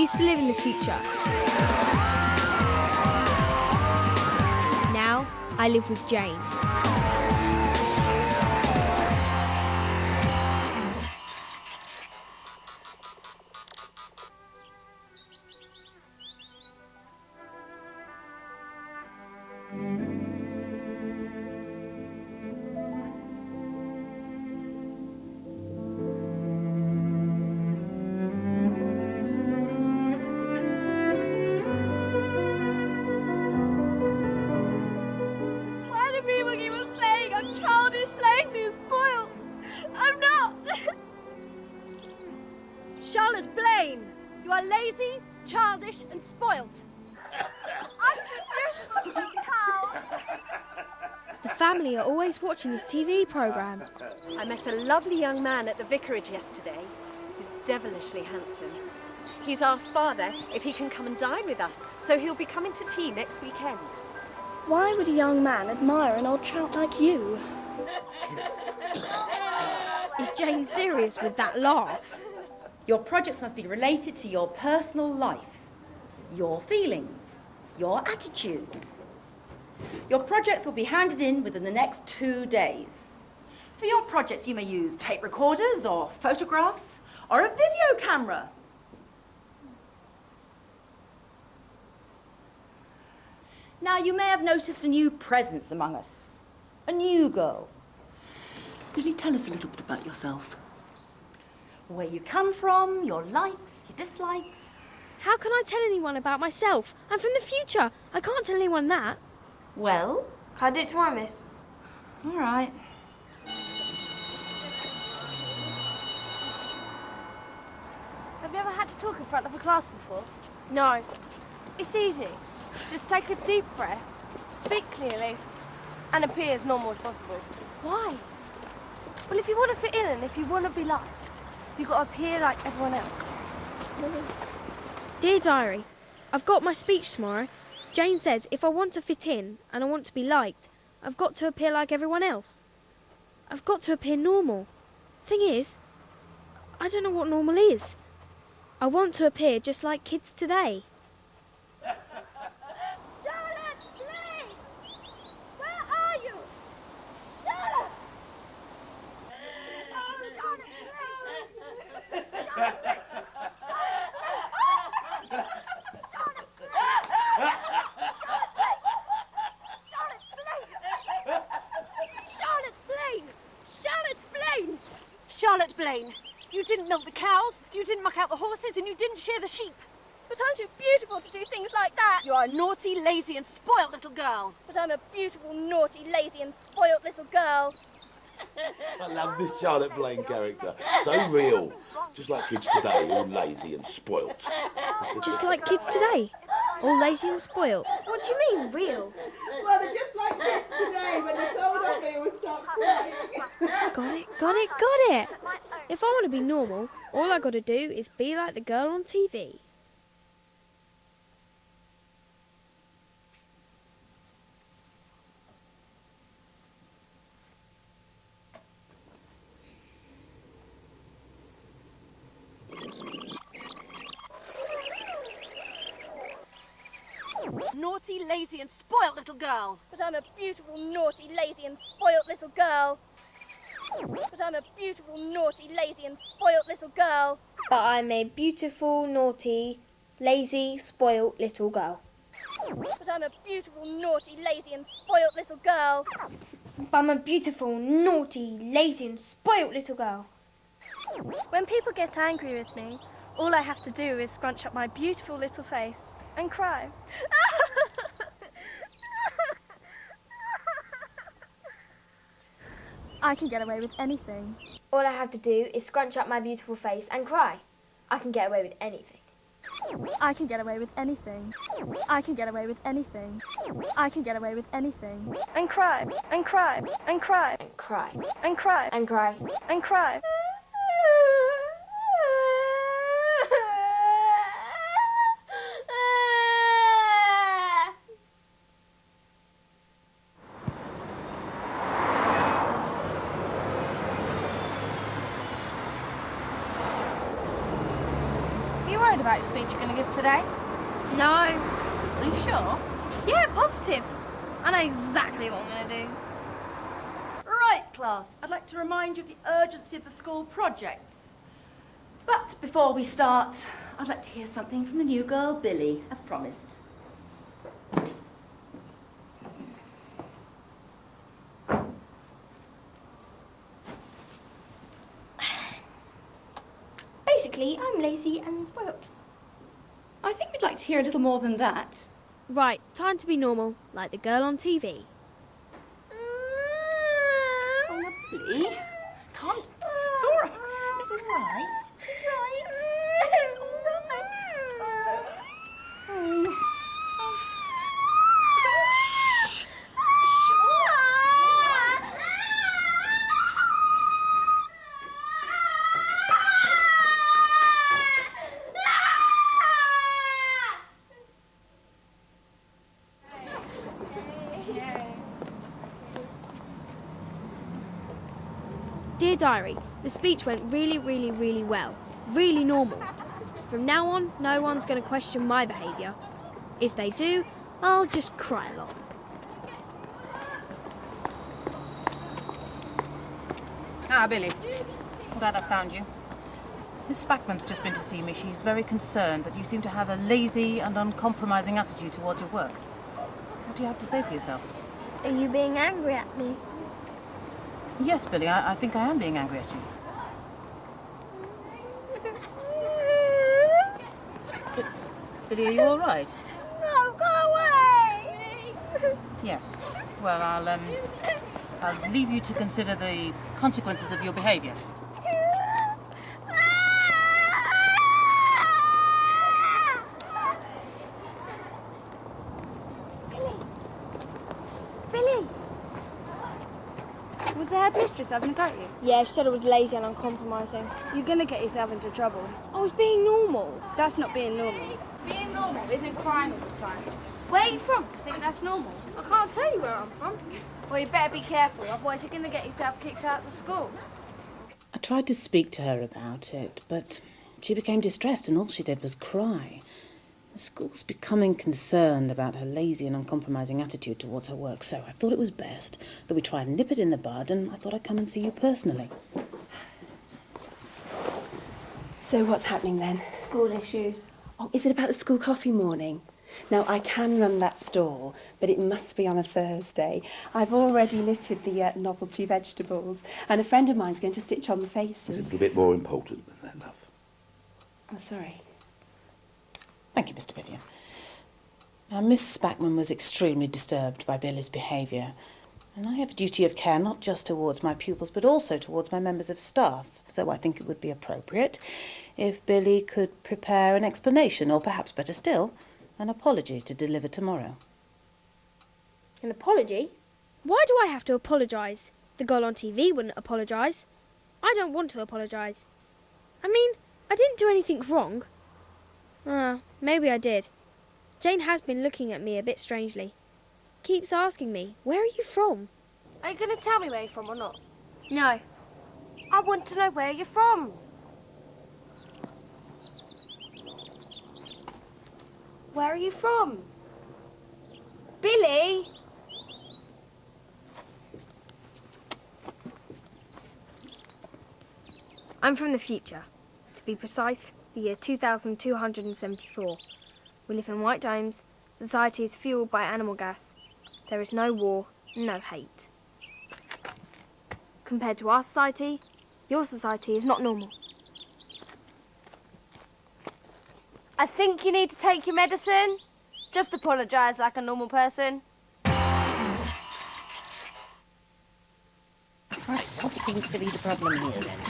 used to live in the future. Now I live with Jane. Charlotte Blaine, you are lazy, childish and spoilt. I'm the beautiful cow. The family are always watching this TV programme. I met a lovely young man at the vicarage yesterday. He's devilishly handsome. He's asked Father if he can come and dine with us, so he'll be coming to tea next weekend. Why would a young man admire an old trout like you? Is Jane serious with that laugh? Your projects must be related to your personal life, your feelings, your attitudes. Your projects will be handed in within the next 2 days. For your projects, you may use tape recorders or photographs or a video camera. Now, you may have noticed a new presence among us, a new girl. Billie, tell us a little bit about yourself. Where you come from, your likes, your dislikes. How can I tell anyone about myself? I'm from the future. I can't tell anyone that. Well? Can I do it tomorrow, miss? All right. Have you ever had to talk in front of a class before? No. It's easy. Just take a deep breath, speak clearly, and appear as normal as possible. Why? Well, if you want to fit in and if you want to be liked, you've got to appear like everyone else. Dear Diary, I've got my speech tomorrow. Jane says if I want to fit in and I want to be liked, I've got to appear like everyone else. I've got to appear normal. Thing is, I don't know what normal is. I want to appear just like kids today. Charlotte, please! Where are you? Charlotte! Charlotte Blaine, you didn't milk the cows, you didn't muck out the horses, and you didn't shear the sheep. But I'm too beautiful to do things like that. You're a naughty, lazy, and spoilt little girl. But I'm a beautiful, naughty, lazy, and spoilt little girl. I love this Charlotte Blaine character. So real. Just like kids today, all lazy and spoilt. Just like kids today, all lazy and spoilt. What do you mean, real? Well, they're just like kids today. When they're told off, they always start crying. Got it. If I want to be normal, all I got to do is be like the girl on TV. Naughty, lazy, and spoilt little girl. But I'm a beautiful, naughty, lazy, and spoilt little girl. But I'm a beautiful, naughty, lazy, and spoilt little girl. But I'm a beautiful, naughty, lazy, spoilt little girl. But I'm a beautiful, naughty, lazy, and spoilt little girl. But I'm a beautiful, naughty, lazy, and spoilt little girl. When people get angry with me, all I have to do is scrunch up my beautiful little face and cry. I can get away with anything. All I have to do is scrunch up my beautiful face and cry. I can get away with anything. I can get away with anything. I can get away with anything. I can get away with anything. And cry, and cry, and cry, And cry. and cry, And cry. and cry. about your speech you're going to give today? No. Are you sure? Yeah, positive. I know exactly what I'm going to do. Right, class. I'd like to remind you of the urgency of the school projects. But before we start, I'd like to hear something from the new girl, Billie, as promised. Basically, I'm lazy and spoilt. I think we'd like to hear a little more than that. Right, time to be normal, like the girl on TV. Oh, now, Billie, calm. It's all right. It's all right. It's all right. It's all right. Oh. Shh. Dear Diary, the speech went really, really, really well. Really normal. From now on, no one's going to question my behaviour. If they do, I'll just cry a lot. Ah, Billie. I'm glad I found you. Miss Spackman's just been to see me. She's very concerned that you seem to have a lazy and uncompromising attitude towards your work. What do you have to say for yourself? Are you being angry at me? Yes, Billie, I think I am being angry at you. Billie, are you all right? No, go away! Yes. Well, I'll leave you to consider the consequences of your behaviour. Billie! Was the headmistress having a go at you? Yeah, she said I was lazy and uncompromising. You're going to get yourself into trouble. I was being normal. That's not being normal. Being normal isn't crying all the time. Where are you from? Do you think that's normal? I can't tell you where I'm from. Well, you better be careful, otherwise you're going to get yourself kicked out of school. I tried to speak to her about it, but she became distressed and all she did was cry. The school's becoming concerned about her lazy and uncompromising attitude towards her work, so I thought it was best that we try and nip it in the bud, and I thought I'd come and see you personally. So what's happening then? School issues. Oh, is it about the school coffee morning? Now, I can run that stall, but it must be on a Thursday. I've already knitted the novelty vegetables, and a friend of mine's going to stitch on the faces. It's a little bit more important than that, love. I'm sorry. Thank you, Mr. Vivian. Now, Miss Spackman was extremely disturbed by Billie's behaviour, and I have a duty of care not just towards my pupils, but also towards my members of staff. So I think it would be appropriate if Billie could prepare an explanation, or perhaps better still, an apology to deliver tomorrow. An apology? Why do I have to apologise? The girl on TV wouldn't apologise. I don't want to apologise. I mean, I didn't do anything wrong. Maybe I did. Jane has been looking at me a bit strangely. Keeps asking me, where are you from? Are you going to tell me where you're from or not? No. I want to know where you're from. Where are you from? Billie! I'm from the future. To be precise, the year 2274. We live in white domes. Society is fueled by animal gas. There is no war, no hate. Compared to our society, your society is not normal. I think you need to take your medicine. Just apologise like a normal person. Right, what seems to be the problem here, then?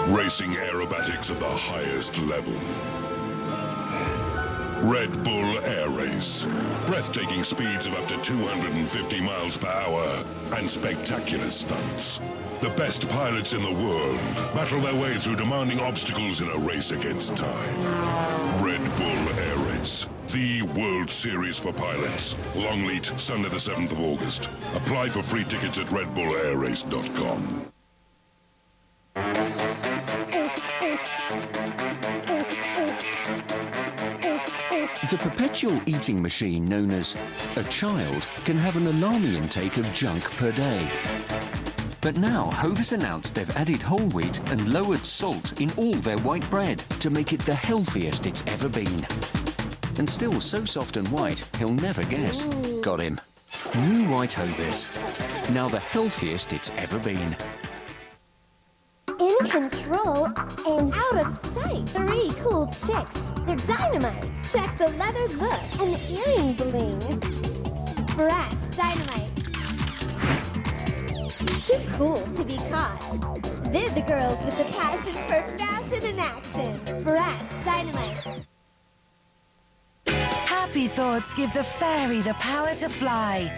Racing aerobatics of the highest level. Red Bull Air Race. Breathtaking speeds of up to 250 miles per hour and spectacular stunts. The best pilots in the world battle their way through demanding obstacles in a race against time. Red Bull Air Race. The World Series for pilots. Longleat, Sunday the 7th of August. Apply for free tickets at redbullairrace.com. The perpetual eating machine known as a child can have an alarming intake of junk per day. But now Hovis announced they've added whole wheat and lowered salt in all their white bread to make it the healthiest it's ever been. And still so soft and white, he'll never guess. Got him. New white Hovis. Now the healthiest it's ever been. In control and out of sight. 3 cool chicks. They're dynamites. Check the leather look and the earring bling. Bratz Dynamite. Too cool to be caught. They're the girls with the passion for fashion and action. Bratz Dynamite. Happy thoughts give the fairy the power to fly.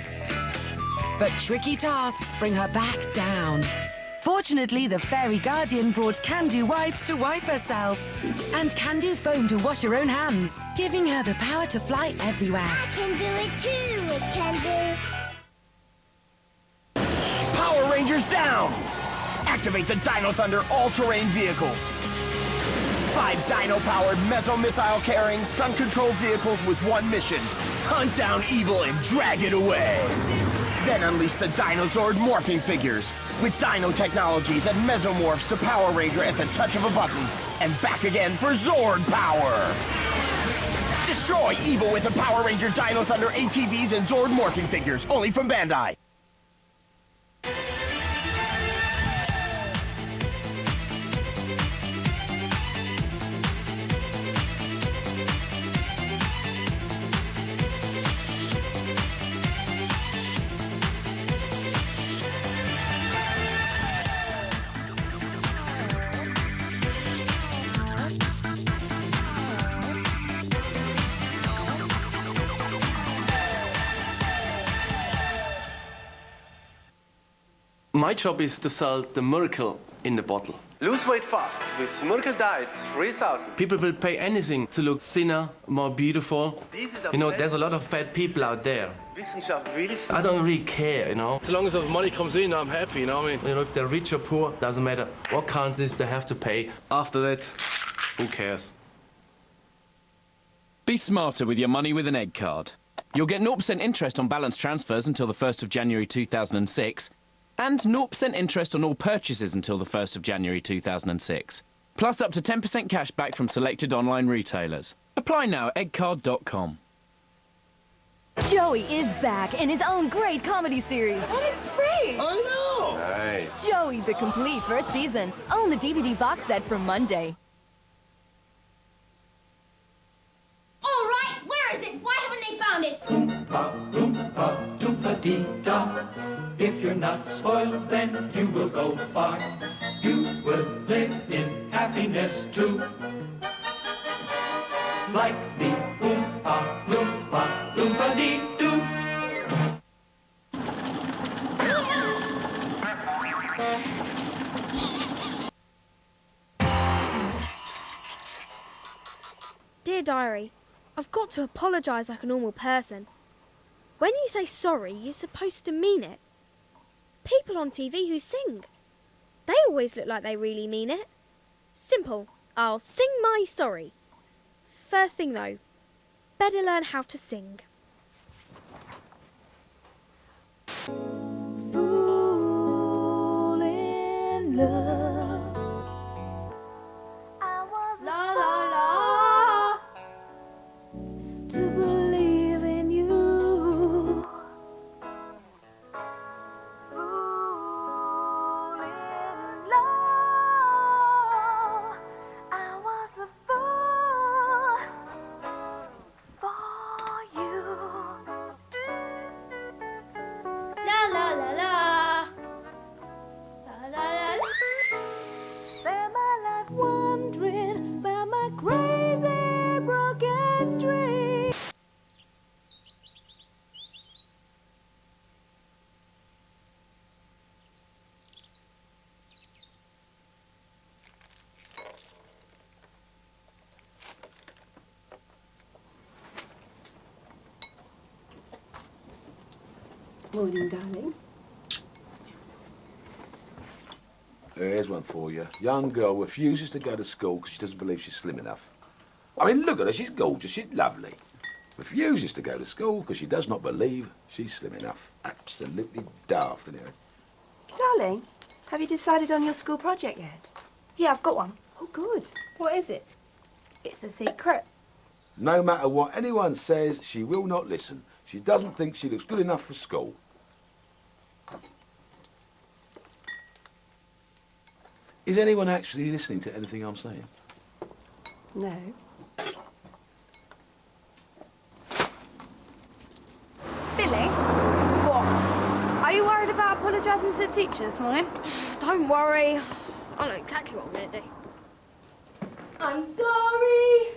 But tricky tasks bring her back down. Fortunately, the Fairy Guardian brought Can-Do wipes to wipe herself. And Can-Do foam to wash her own hands, giving her the power to fly everywhere. I can do it too with Can-Do. Power Rangers down! Activate the Dino Thunder all-terrain vehicles. 5 Dino-powered meso-missile-carrying stun-controlled vehicles with one mission. Hunt down evil and drag it away. Then unleash the Dinozord morphing figures with Dino technology that mesomorphs to Power Ranger at the touch of a button and back again for Zord power. Destroy evil with the Power Ranger Dino Thunder ATVs and Zord morphing figures, only from Bandai. My job is to sell the miracle in the bottle. Lose weight fast with Miracle Diets 3000. People will pay anything to look thinner, more beautiful. You know, there's a lot of fat people out there. I don't really care, you know. As long as the money comes in, I'm happy, you know what I mean? You know, if they're rich or poor, doesn't matter. What counts is they have to pay. After that, who cares? Be smarter with your money with an egg card. You'll get 0% interest on balance transfers until the 1st of January 2006. And 0% interest on all purchases until the 1st of January 2006. Plus up to 10% cash back from selected online retailers. Apply now at eggcard.com. Joey is back in his own great comedy series. That is great! I know! Nice. Joey, the complete first season. Own the DVD box set from Monday. All right, where is it? Why haven't they found it? Oompa, oompa, doompa-dee-da. If you're not spoiled, then you will go far. You will live in happiness too. Like the Oompa Loompa Loompa-dee-doo. Dear Diary, I've got to apologise like a normal person. When you say sorry, you're supposed to mean it. People on TV who sing, they always look like they really mean it. Simple. I'll sing my sorry. First thing though, better learn how to sing. Fool in love. I was la la la to believe in you. Morning, darling. Here's one for you. Young girl refuses to go to school because she doesn't believe she's slim enough. I mean, look at her. She's gorgeous. She's lovely. Refuses to go to school because she does not believe she's slim enough. Absolutely daft, anyway. Darling, have you decided on your school project yet? Yeah, I've got one. Oh, good. What is it? It's a secret. No matter what anyone says, she will not listen. She doesn't think she looks good enough for school. Is anyone actually listening to anything I'm saying? No. Billie? What? Are you worried about apologising to the teacher this morning? Don't worry. I know exactly what I'm going to do. I'm sorry.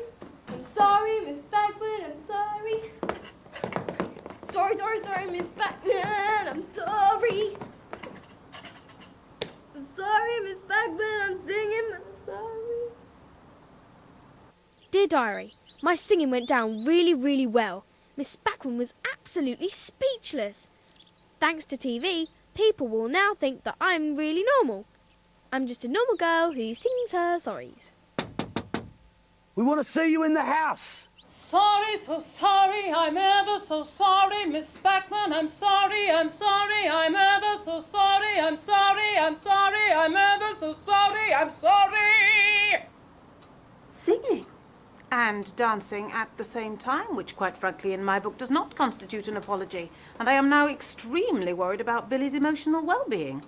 I'm sorry, Miss Bagman. I'm sorry. Sorry, Miss Bagman. I'm sorry. I'm sorry, Miss Bagman. I'm singing. I'm sorry. Dear Diary, my singing went down really, really well. Miss Spackman was absolutely speechless. Thanks to TV, people will now think that I'm really normal. I'm just a normal girl who sings her sorries. We want to see you in the house. Sorry, so sorry, I'm ever so sorry, Miss Spackman, I'm sorry, I'm sorry, I'm ever so sorry, I'm sorry, I'm sorry, I'm ever so sorry, I'm sorry! Singing? And dancing at the same time, which quite frankly in my book does not constitute an apology. And I am now extremely worried about Billie's emotional well-being.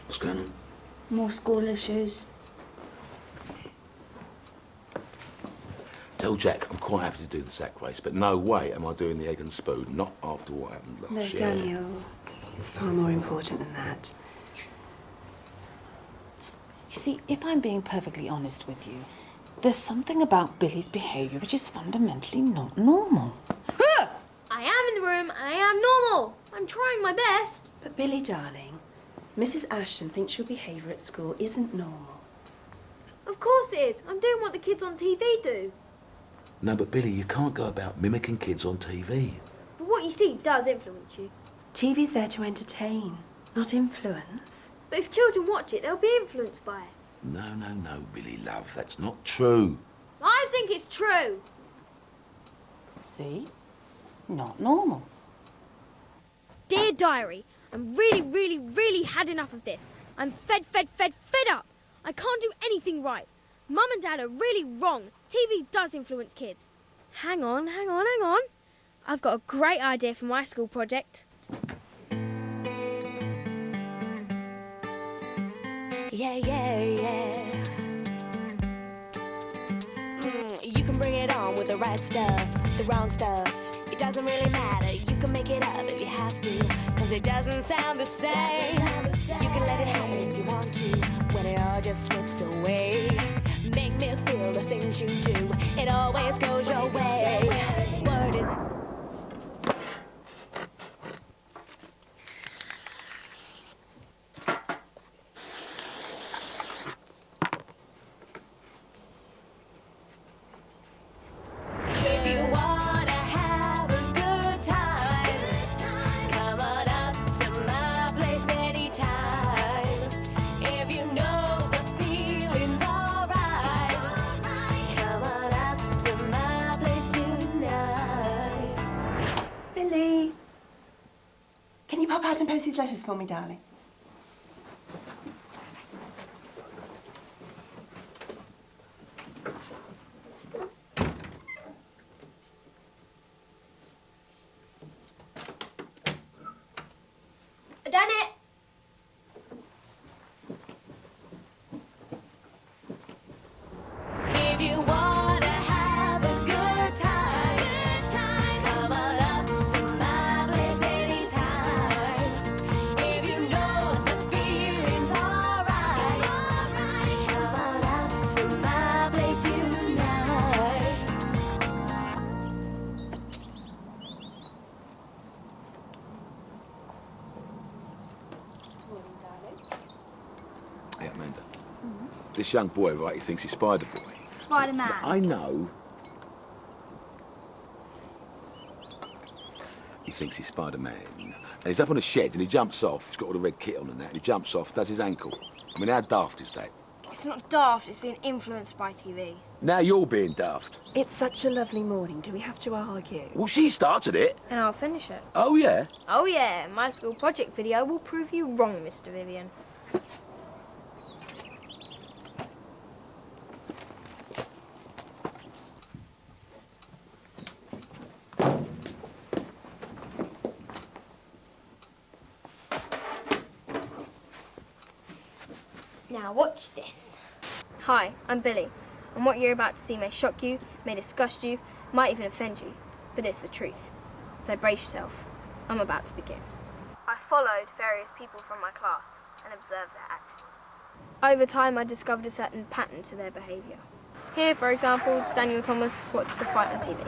What's going on? More school issues. Tell Jack I'm quite happy to do the sack race, but no way am I doing the egg and spoon, not after what happened last No, year. Daniel, it's far more important than that. You see, if I'm being perfectly honest with you, there's something about Billie's behaviour which is fundamentally not normal. I am in the room and I am normal. I'm trying my best. But Billie, darling, Mrs. Ashton thinks your behaviour at school isn't normal. Of course it is. I'm doing what the kids on TV do. No, but Billie, you can't go about mimicking kids on TV. But what you see does influence you. TV's there to entertain, not influence. But if children watch it, they'll be influenced by it. No, Billie, love, that's not true. I think it's true. See? Not normal. Dear Diary, I'm really had enough of this. I'm fed up. I can't do anything right. Mum and Dad are really wrong. TV does influence kids. Hang on. I've got a great idea for my school project. Yeah. You can bring it on with the right stuff, the wrong stuff. It doesn't really matter. You can make it up if you have to, 'cause it doesn't sound the same. You can let it happen if you want to, when it all just slips away. Make me feel the things you do. It always goes your way. Word is... Can you pop out and post these letters for me, darling? I've done it. If you wanna have a good time, come on up to my place anytime. If you know the feeling's alright, come on up to my place tonight. Hey, Amanda. This young boy, right, he thinks he's Spider-Boy. Spider-Man. I know. He thinks he's Spider-Man. And he's up on a shed and he jumps off. He's got all the red kit on and that. And he jumps off, does his ankle. I mean, how daft is that? It's not daft, it's being influenced by TV. Now you're being daft. It's such a lovely morning. Do we have to argue? Well, she started it. And I'll finish it. Oh, yeah? Oh yeah, my school project video will prove you wrong, Mr. Vivian. Now watch this. Hi, I'm Billie, and what you're about to see may shock you, may disgust you, might even offend you, but it's the truth. So brace yourself. I'm about to begin. I followed various people from my class and observed their actions. Over time, I discovered a certain pattern to their behaviour. Here, for example, Daniel Thomas watches a fight on TV.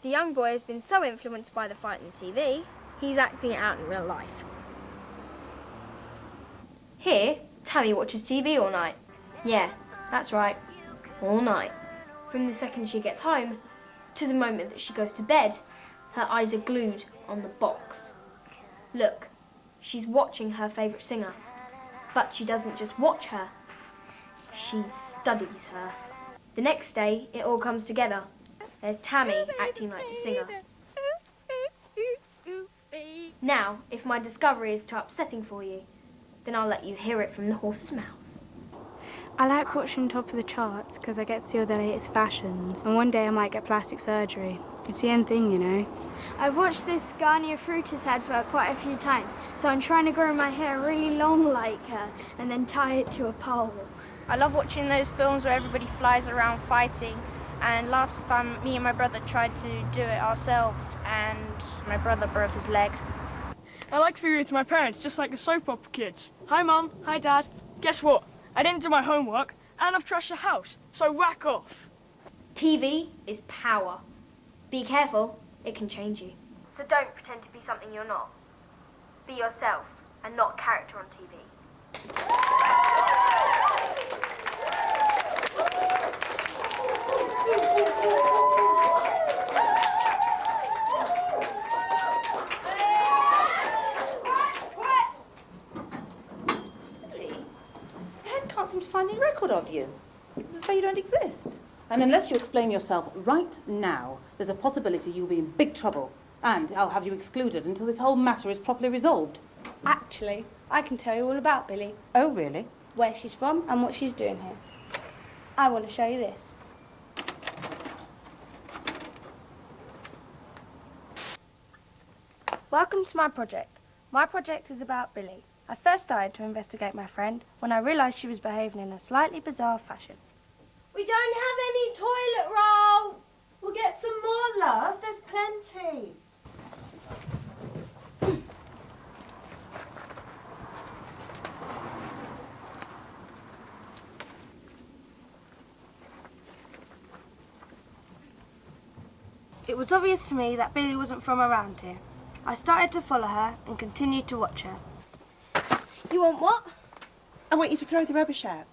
The young boy has been so influenced by the fight on TV, he's acting it out in real life. Here, Tammy watches TV all night. Yeah, that's right, all night. From the second she gets home to the moment that she goes to bed, her eyes are glued on the box. Look, she's watching her favourite singer. But she doesn't just watch her, she studies her. The next day, it all comes together. There's Tammy acting like the singer. Now, if my discovery is too upsetting for you, then I'll let you hear it from the horse's mouth. I like watching Top of the Charts because I get to see all the latest fashions, and one day I might get plastic surgery. It's the end thing, you know. I've watched this Garnier Fructis advert quite a few times, so I'm trying to grow my hair really long like her and then tie it to a pole. I love watching those films where everybody flies around fighting, and last time me and my brother tried to do it ourselves and my brother broke his leg. I like to be rude to my parents, just like the soap opera kids. Hi Mum, hi Dad. Guess what? I didn't do my homework and I've trashed the house, so rack off. TV is power. Be careful, it can change you. So don't pretend to be something you're not. Be yourself and not a character on TV. Can't seem to find any record of you. It's as though you don't exist. And unless you explain yourself right now, there's a possibility you'll be in big trouble. And I'll have you excluded until this whole matter is properly resolved. Actually, I can tell you all about Billie. Oh, really? Where she's from and what she's doing here. I want to show you this. Welcome to my project. My project is about Billie. I first started to investigate my friend when I realised she was behaving in a slightly bizarre fashion. We don't have any toilet roll. We'll get some more, love. There's plenty. It was obvious to me that Billie wasn't from around here. I started to follow her and continued to watch her. You want what? I want you to throw the rubbish out.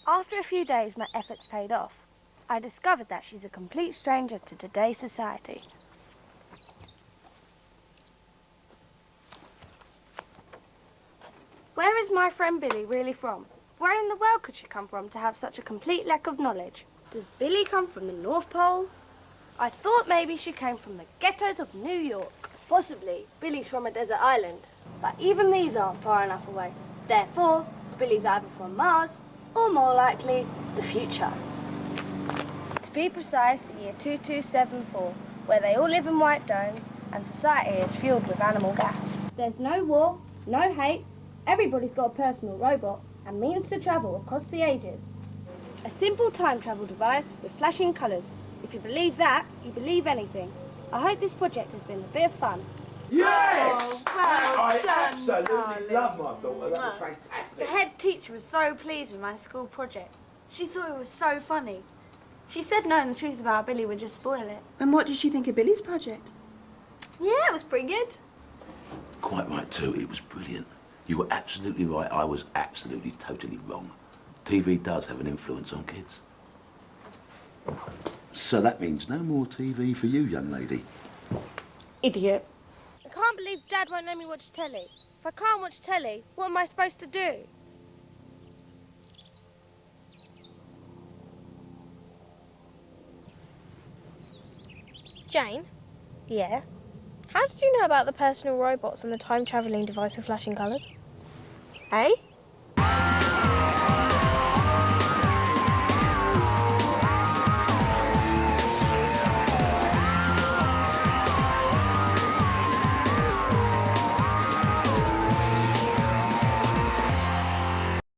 After a few days, my efforts paid off. I discovered that she's a complete stranger to today's society. Where is my friend Billie really from? Where in the world could she come from to have such a complete lack of knowledge? Does Billie come from the North Pole? I thought maybe she came from the ghettos of New York. Possibly, Billie's from a desert island. But even these aren't far enough away. Therefore, Billie's either from Mars, or more likely, the future. To be precise, the year 2274, where they all live in white domes and society is fueled with animal gas. There's no war, no hate, everybody's got a personal robot and means to travel across the ages. A simple time travel device with flashing colours. If you believe that, you believe anything. I hope this project has been a bit of fun. Yes! Oh, well I done, absolutely darling. love my daughter. That was Well, fantastic. The head teacher was so pleased with my school project. She thought it was so funny. She said knowing the truth about Billie would just spoil it. And what did she think of Billie's project? Yeah, it was pretty good. Quite right too. It was brilliant. You were absolutely right. I was absolutely, totally wrong. TV does have an influence on kids. So that means no more TV for you, young lady. Idiot. I can't believe Dad won't let me watch telly. If I can't watch telly, what am I supposed to do? Jane? Yeah? How did you know about the personal robots and the time-travelling device with flashing colours? Eh?